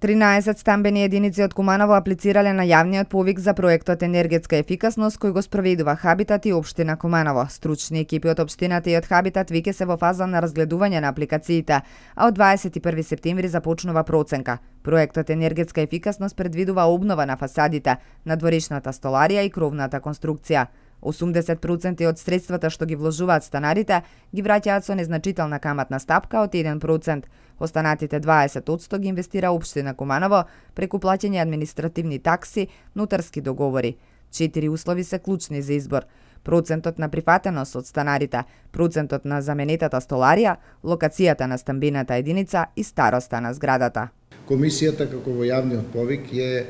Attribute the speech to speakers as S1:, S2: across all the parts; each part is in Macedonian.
S1: 13 стамбени единици од Куманово аплицирале на јавниот повик за проектот енергетска ефикасност кој го спроведува Хабитат и општина Куманово. Стручни екипи од општината и од Хабитат веќе се во фаза на разгледување на апликациите, а од 21 септември започнува проценка. Проектот енергетска ефикасност предвидува обнова на фасадите, надворешната столарија и кровната конструкција. 80% од средствата што ги вложуваат станарите ги враќаат со незначителна каматна стапка од 1%. Останатите 20% ги инвестира општина Куманово преку плаќање административни такси, нотарски договори. 4 услови се клучни за избор: процентот на прифатеност од станарите, процентот на заменетата столарија, локацијата на стамбената единица и староста на зградата.
S2: Комисијата како во јавниот повик е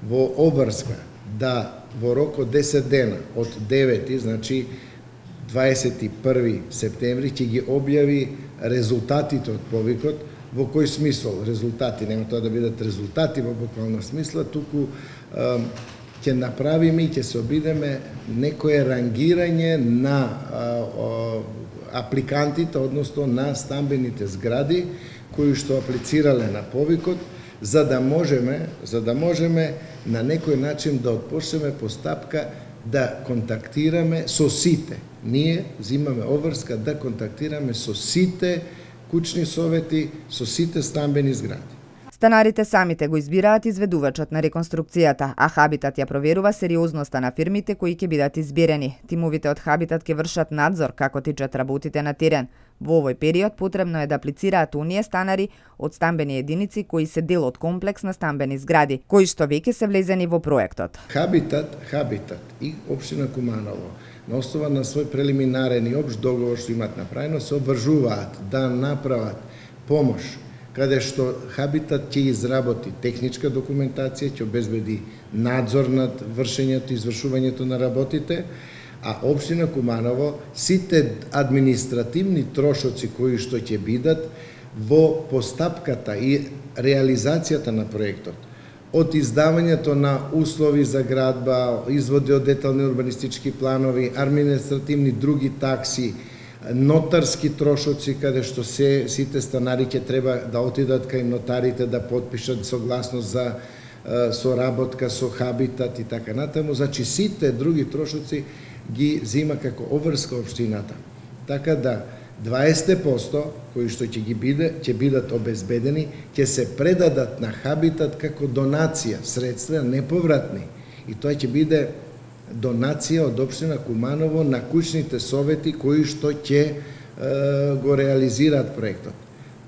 S2: во обврска да во рок од 10 дена, од 9, значи 21 септември, ќе ги објави резултатите од повикот. Во кој смисол резултати? Нема тоа да бидат резултати во буквална смисла, туку ќе направиме и ќе се обидеме некое рангирање на апликантите, односно на стамбените згради кои што аплицирале на повикот, за да можеме на некој начин да отпочнеме постапка да контактираме со сите. Ние зимаме обврска да контактираме со сите кучни совети, со сите стамбени згради.
S1: Станарите самите го избираат изведувачот на реконструкцијата, а Хабитат ја проверува сериозноста на фирмите кои ќе бидат изберени. Тимовите од Хабитат ќе вршат надзор како течат работите на терен. Во овој период потребно е да аплицираат оние станари од стамбени единици кои се дел од комплекс на стамбени згради, кои што веќе се влезени во проектот.
S2: Хабитат и општина Куманово на основа на свој прелиминарен и општ договор што имаат направено се обвржуваат да направат помош каде што Хабитат ќе изработи техничка документација, ќе обезбеди надзор над вршењето и извршувањето на работите, а општина Куманово сите административни трошоци кои што ќе бидат во постапката и реализацијата на проектот, од издавањето на услови за градба, изводи од детални урбанистички планови, административни други такси, нотарски трошоци каде што сите станари ќе треба да отидат кај нотарите да потпишат согласност за соработка со Хабитат и така натаму. Значи сите други трошоци ги зима како обврска општината. Така да 20% кои што ќе бидат обезбедени ќе се предадат на Хабитат како донација, средства неповратни. И тоа ќе биде донација од општина Куманово на кучните совети кои што ќе го реализираат проектот.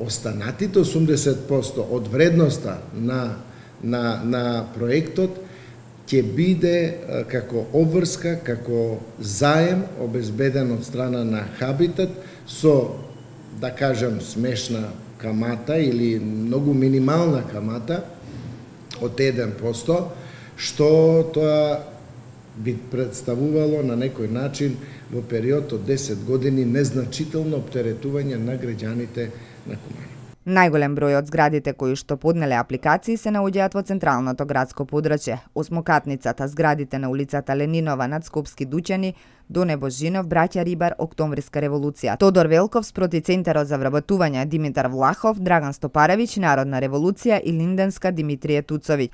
S2: Останатите 80% од вредноста на проектот ќе биде како обврска, како заем обезбеден од страна на Хабитат со, да кажем, смешна камата или многу минимална камата од 1%, што тоа би представувало на некој начин во период од 10 години незначително оптеретување на граѓаните на Куманово.
S1: Најголем број од зградите кои што поднеле апликации се наоѓаат во централното градско подрачје. Осмокатницата, зградите на улицата Ленинова над Скопски Дуќани, Доне Божинов, Браќа Рибар, Октомвриска револуција, Тодор Велков спроти Центарот за вработување, Димитар Влахов, Драган Стопаровиќ, Народна револуција и Линденска Димитрije Туцовиќ.